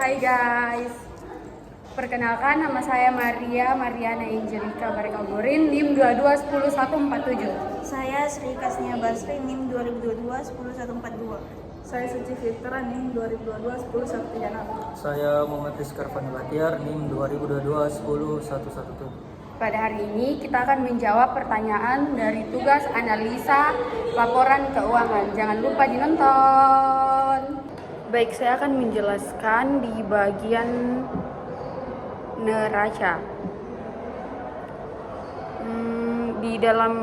Hai guys, perkenalkan nama saya Mariana Angelika Barikaburin, NIM 22101147. Saya Sri Kasnia Basri, NIM 2022-10142. Saya Suci Fitra, NIM 2022-10136. Saya Muhammad Rizkar Fani Batiar, NIM 2022-10117. Pada hari ini kita akan menjawab pertanyaan dari tugas analisa laporan keuangan. Jangan lupa dinonton. Baik, saya akan menjelaskan di bagian neraca. Di dalam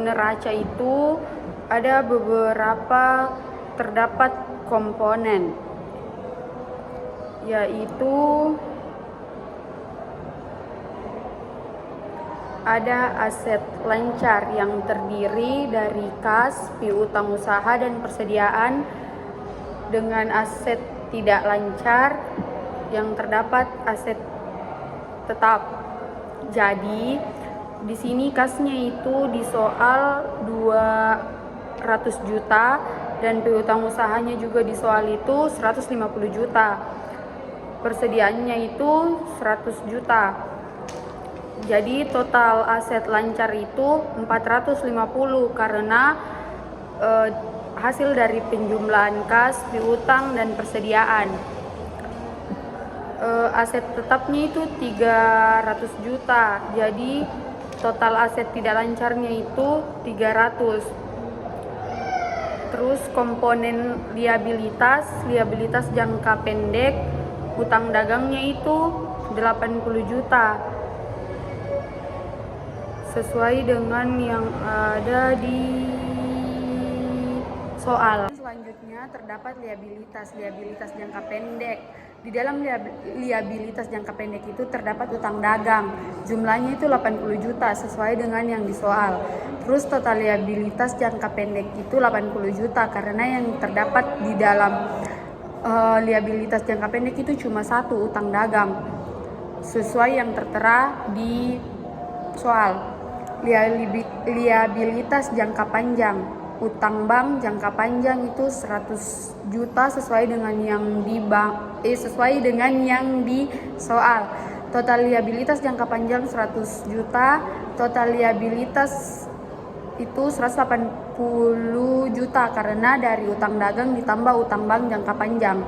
neraca itu ada beberapa terdapat komponen, yaitu ada aset lancar yang terdiri dari kas, piutang usaha, dan persediaan, dengan aset tidak lancar yang terdapat aset tetap. Jadi di sini kasnya itu di soal 200 juta dan piutang usahanya juga di soal itu 150 juta. Persediaannya itu 100 juta. Jadi total aset lancar itu 450 karena hasil dari penjumlahan kas, piutang, dan persediaan. Aset tetapnya itu 300 juta. Jadi total aset tidak lancarnya itu 300. Terus komponen liabilitas jangka pendek, utang dagangnya itu 80 juta. Sesuai dengan yang ada di soal. Selanjutnya terdapat liabilitas jangka pendek. Di dalam liabilitas jangka pendek itu terdapat utang dagang. Jumlahnya itu 80 juta sesuai dengan yang di soal. Terus total liabilitas jangka pendek itu 80 juta karena yang terdapat di dalam liabilitas jangka pendek itu cuma satu, utang dagang. Sesuai yang tertera di soal. Liabilitas jangka panjang, utang bank jangka panjang itu 100 juta sesuai dengan yang di soal. Total liabilitas jangka panjang 100 juta, total liabilitas itu 180 juta karena dari utang dagang ditambah utang bank jangka panjang.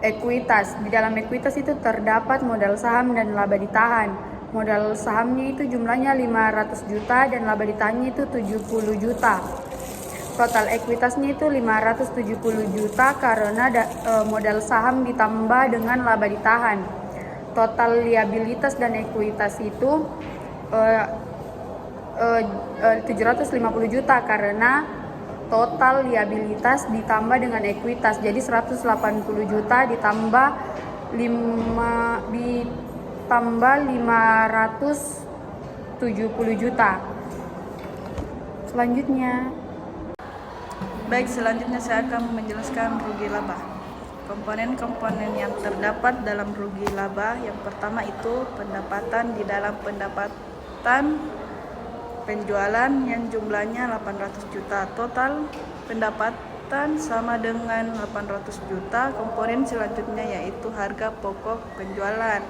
Ekuitas, di dalam ekuitas itu terdapat modal saham dan laba ditahan. Modal sahamnya itu jumlahnya 500 juta dan laba ditahannya itu 70 juta. Total ekuitasnya itu 570 juta karena modal saham ditambah dengan laba ditahan. Total liabilitas dan ekuitas itu 750 juta karena total liabilitas ditambah dengan ekuitas. Jadi 180 juta ditambah 570 juta. Selanjutnya saya akan menjelaskan rugi laba. Komponen-komponen yang terdapat dalam rugi laba, yang pertama itu pendapatan. Di dalam pendapatan penjualan yang jumlahnya 800 juta. Total pendapatan sama dengan 800 juta. Komponen selanjutnya yaitu harga pokok penjualan.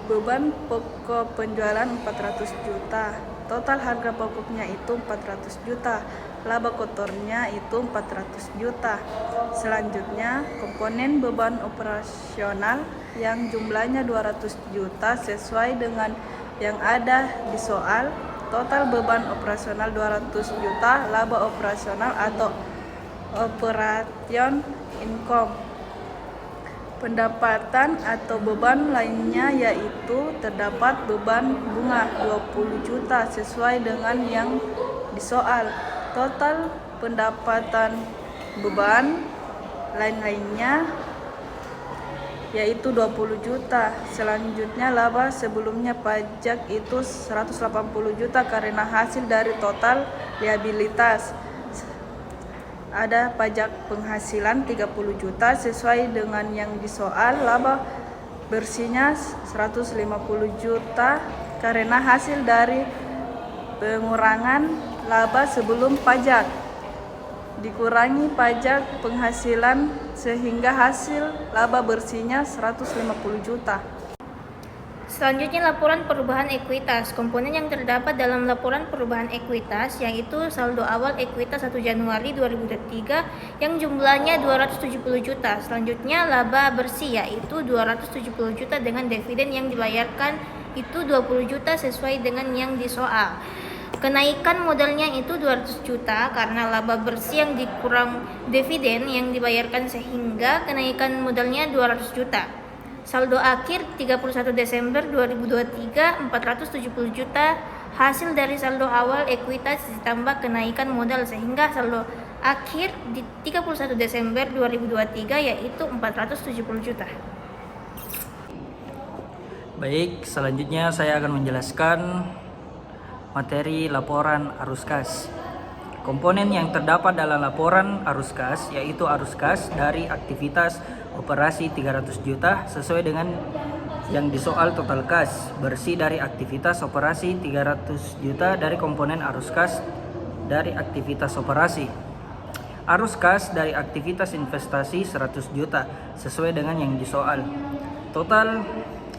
Beban pokok penjualan 400 juta. Total harga pokoknya itu 400 juta. Laba kotornya itu 400 juta. Selanjutnya komponen beban operasional yang jumlahnya 200 juta sesuai dengan yang ada di soal. Total beban operasional 200 juta. Laba operasional atau operation income. Pendapatan atau beban lainnya yaitu terdapat beban bunga 20 juta sesuai dengan yang di soal. Total pendapatan beban lain-lainnya yaitu 20 juta. Selanjutnya laba sebelumnya pajak itu 180 juta karena hasil dari total liabilitas. Ada pajak penghasilan 30 juta sesuai dengan yang di soal. Laba bersihnya 150 juta karena hasil dari pengurangan laba sebelum pajak. dikurangi pajak penghasilan sehingga hasil laba bersihnya 150 juta. Selanjutnya laporan perubahan ekuitas. Komponen yang terdapat dalam laporan perubahan ekuitas yaitu saldo awal ekuitas 1 Januari 2023 yang jumlahnya 270 juta. Selanjutnya laba bersih yaitu 270 juta dengan dividen yang dibayarkan itu 20 juta sesuai dengan yang disoal. Kenaikan modalnya itu 200 juta karena laba bersih yang dikurang dividen yang dibayarkan sehingga kenaikan modalnya 200 juta. Saldo akhir 31 Desember 2023 470 juta hasil dari saldo awal ekuitas ditambah kenaikan modal sehingga saldo akhir di 31 Desember 2023 yaitu 470 juta. Baik, selanjutnya saya akan menjelaskan materi laporan arus kas. Komponen yang terdapat dalam laporan arus kas yaitu arus kas dari aktivitas operasi 300 juta sesuai dengan yang disoal total kas bersih dari aktivitas operasi 300 juta dari komponen arus kas dari aktivitas operasi. Arus kas dari aktivitas investasi 100 juta sesuai dengan yang disoal. Total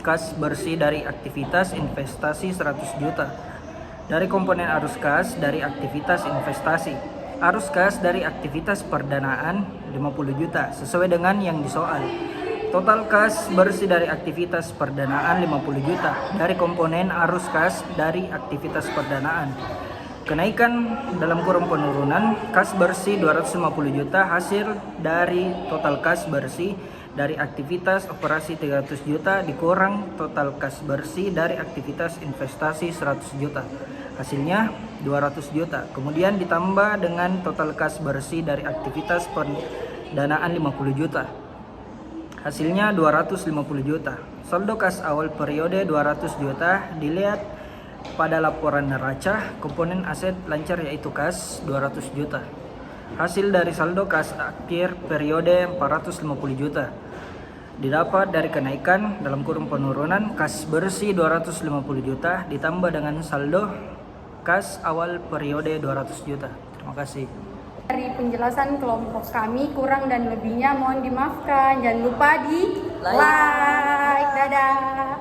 kas bersih dari aktivitas investasi 100 juta. Dari komponen arus kas dari aktivitas investasi. Arus kas dari aktivitas perdanaan 50 juta sesuai dengan yang disoal. Total kas bersih dari aktivitas perdanaan 50 juta dari komponen arus kas dari aktivitas perdanaan. Kenaikan dalam kurung penurunan kas bersih 250 juta hasil dari total kas bersih dari aktivitas operasi 300 juta dikurang total kas bersih dari aktivitas investasi 100 juta. Hasilnya 200 juta. Kemudian ditambah dengan total kas bersih dari aktivitas pendanaan 50 juta. Hasilnya 250 juta. Saldo kas awal periode 200 juta dilihat pada laporan neraca komponen aset lancar yaitu kas 200 juta. Hasil dari saldo kas akhir periode 450 juta. Didapat dari kenaikan dalam kurung penurunan kas bersih 250 juta ditambah dengan saldo kas awal periode 200 juta. Terima kasih. Dari penjelasan kelompok kami kurang dan lebihnya mohon dimaafkan. Jangan lupa di like. Dadah.